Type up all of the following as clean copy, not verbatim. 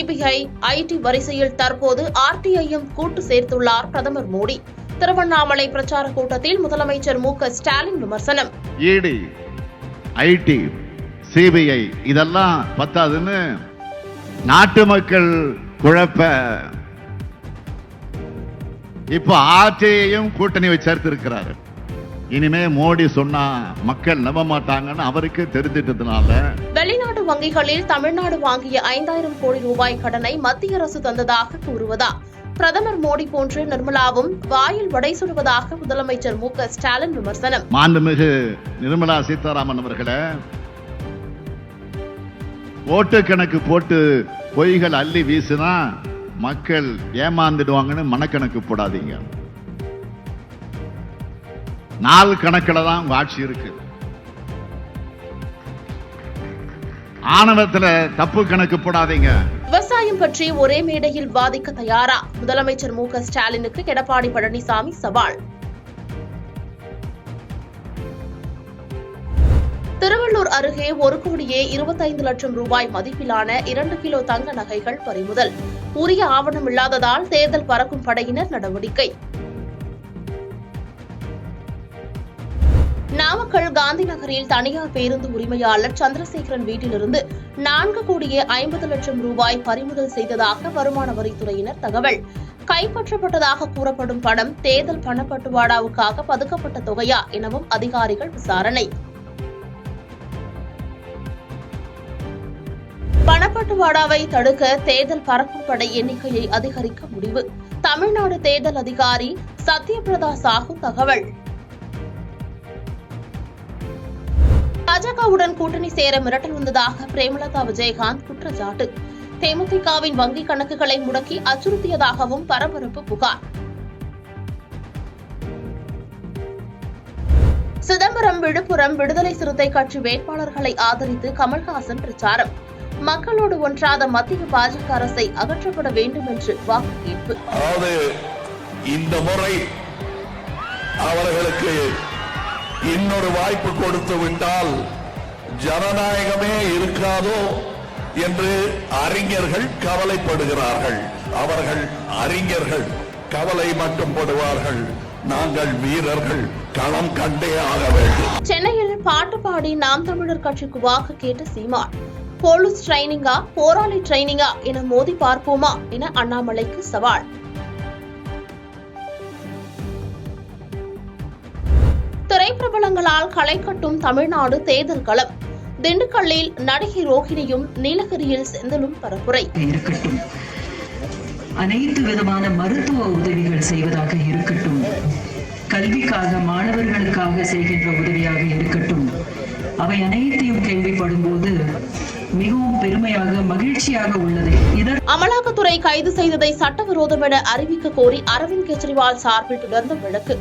CBI, ID வரிசையில் தற்போது ஆர்டிஐயும் கூட்டு சேர்த்துள்ளார் பிரதமர் மோடி. திருவண்ணாமலை பிரச்சார கூட்டத்தில் முதலமைச்சர் மு.க.ஸ்டாலின் விமர்சனம். இடி, ஐடி, சிபிஐ இதெல்லாம் பத்தாதுன்னு நாட்டு மக்கள் குழப்ப இப்ப ஆர்டிஐயும் கூட்டணி சேர்த்து இருக்கிறாரு. இனிமே மோடி சொன்னா மக்கள் நம்ப மாட்டாங்கன்னு அவருக்கு தெரிஞ்சிட்டதுனால வெளிநாட்டு வங்கிகளில் தமிழ்நாடு வாங்கிய 5000 கோடி ரூபாய் கடனை மத்திய அரசு தந்ததாக கூறுவதா? பிரதமர் மோடி போன்று நிர்மலாவும் வாயில் வடை சுடுவதாக முதலமைச்சர் மு.க.ஸ்டாலின் விமர்சனம். மாண்புமிகு நிர்மலா சீதாராமன் அவர்களே, ஓட்டு கணக்கு போட்டு பொய்கள் அள்ளி வீசினா மக்கள் ஏமாந்துடுவாங்கன்னு மனக்கணக்கு போடாதீங்க. நாள் கணக்கில் தான் உங்க ஆட்சி இருக்கு. ஆணவத்துல தப்பு கணக்கு போடாதீங்க. விவசாயம் பற்றி ஒரே மேடையில் வாதிக்க தயாரா? முதலமைச்சர் மு.க.ஸ்டாலினுக்கு எடப்பாடி பழனிசாமி சவால். திருவள்ளூர் அருகே 1,25,00,000 ரூபாய் மதிப்பிலான 2 கிலோ தங்க நகைகள் பறிமுதல். உரிய ஆவணம் இல்லாததால் தேர்தல் பறக்கும் படையினர் நடவடிக்கை. நாமக்கல் காந்தி நகரில் தனியார் பேருந்து உரிமையாளர் சந்திரசேகரன் வீட்டிலிருந்து 4,50,00,000 ரூபாய் பறிமுதல் செய்ததாக வருமான வரித்துறையினர் தகவல். கைப்பற்றப்பட்டதாக கூறப்படும் பணம் தேர்தல் பணப்பட்டுவாடாவுக்காக பதுக்கப்பட்ட தொகையா எனவும் அதிகாரிகள் விசாரணை. பணப்பட்டுவாடாவை தடுக்க தேர்தல் பறக்கும் படை எண்ணிக்கையை அதிகரிக்க முடிவு. தமிழ்நாடு தேர்தல் அதிகாரி சத்யபிரதா சாஹூ தகவல். பாஜகவுடன் கூட்டணி சேர மிரட்டல் வந்ததாக பிரேமலதா விஜயகாந்த் குற்றச்சாட்டு. தேமுதிகவின் வங்கிக் கணக்குகளை முடக்கி அச்சுறுத்தியதாகவும் பரபரப்பு புகார். சிதம்பரம், விழுப்புரம் விடுதலை சிறுத்தை கட்சி வேட்பாளர்களை ஆதரித்து கமல்ஹாசன் பிரச்சாரம். மக்களோடு ஒன்றாத மத்திய பாஜக அரசை அகற்றப்பட வேண்டும் என்று வாக்கு கேட்பு. இந்த முறை அவர்களுக்கு இன்னொரு வாய்ப்பு கொடுத்து விட்டால் ஜனநாயகமே இருக்காதோ என்று அறிஞர்கள் கவலைப்படுகிறார்கள். அவர்கள் அறிஞர்கள் கவலை மட்டும் படுவார்கள். நாங்கள் வீரர்கள் களம் கண்டே ஆக வேண்டும். சென்னையில் பாட்டு பாடி நாம் தமிழர் கட்சிக்கு வாக்கு கேட்ட சீமான். போலீஸ் ட்ரைனிங்கா, போராளி ட்ரைனிங்கா என மோதி பார்ப்போமா என அண்ணாமலைக்கு சவால். திரைப்பிரபலங்களால் களை கட்டும் தமிழ்நாடு தேர்தல் களம். திண்டுக்கல்லில் நடிகை ரோஹிணியும், நீலகிரியில் செந்திலும் பரப்புரை. இருக்கட்டும், அனைத்து விதமான மருத்துவ உதவிகள் செய்வதாக இருக்கட்டும், கல்விக்காக மாணவர்களுக்காக செய்கின்ற உதவியாக இருக்கட்டும், அவை அனைத்தையும் கேள்விப்படும் போது மிகவும் பெருமையாக மகிழ்ச்சியாக உள்ளது. அமலாக்கத்துறை கைது செய்ததை சட்டவிரோதம் என அறிவிக்க கோரி அரவிந்த் கெஜ்ரிவால் சார்பில் தொடர்ந்த வழக்கு.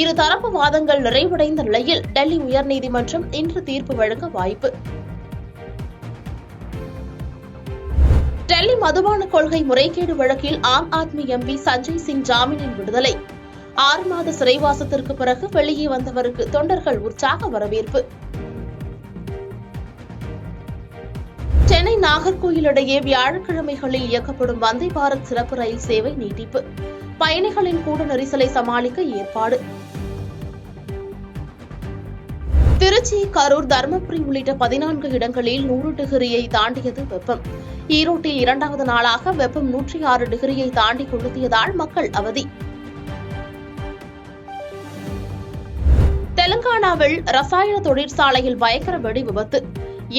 இருதரப்பு வாதங்கள் நிறைவடைந்த நிலையில் டெல்லி உயர்நீதிமன்றம் இன்று தீர்ப்பு வழங்க வாய்ப்பு. டெல்லி மதுபான கொள்கை முறைகேடு வழக்கில் ஆம் ஆத்மி எம்பி சஞ்சய் சிங் ஜாமீனில் விடுதலை. 6 மாத சிறைவாசத்திற்கு பிறகு வெளியே வந்தவருக்கு தொண்டர்கள் உற்சாக வரவேற்பு. சென்னை நாகர்கோயில் இடையே வியாழக்கிழமைகளில் இயக்கப்படும் வந்தே பாரத் சிறப்பு ரயில் சேவை நீட்டிப்பு. பயணிகளின் கூட நெரிசலை சமாளிக்க ஏற்பாடு. திருச்சி, கரூர், தருமபுரி உள்ளிட்ட 14 இடங்களில் 100 டிகிரியை தாண்டியது வெப்பம். ஈரோட்டில் 2வது நாளாக வெப்பம் 106 டிகிரியை தாண்டி கொளுத்தியதால் மக்கள் அவதி. தெலுங்கானாவில் ரசாயன தொழிற்சாலையில் பயங்கர வெடி விபத்து.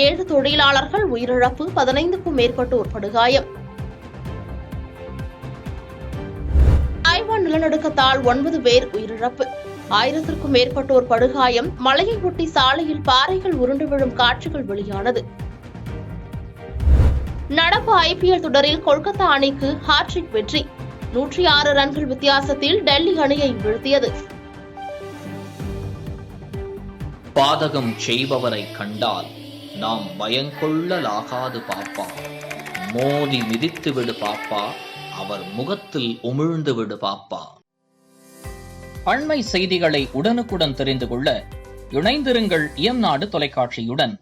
7 தொழிலாளர்கள் உயிரிழப்பு, 15க்கும் மேற்பட்டோர் படுகாயம். தாய்வான் நிலநடுக்கத்தால் 9 பேர் உயிரிழப்பு, 1000க்கும் மேற்பட்டோர் படுகாயம். மலையை ஒட்டி சாலையில் பாறைகள் உருண்டு விழும் காட்சிகள் வெளியானது. நடப்பு ஐபிஎல் தொடரில் கொல்கத்தா அணிக்கு ஹாட்ரிக் வெற்றி. 106 ரன்கள் வித்தியாசத்தில் டெல்லி அணியை வீழ்த்தியது. பாதகம் செய்பவரை கண்டால் நாம் பயங்கொள்ளலாகாது பாப்பா. மோதி மிதித்து விடு பாப்பா, அவர் முகத்தில் உமிழ்ந்து விடு பாப்பா. அண்மை செய்திகளை உடனுக்குடன் தெரிந்து கொள்ள இணைந்திருங்கள் இயம்நாடு தொலைக்காட்சியுடன்.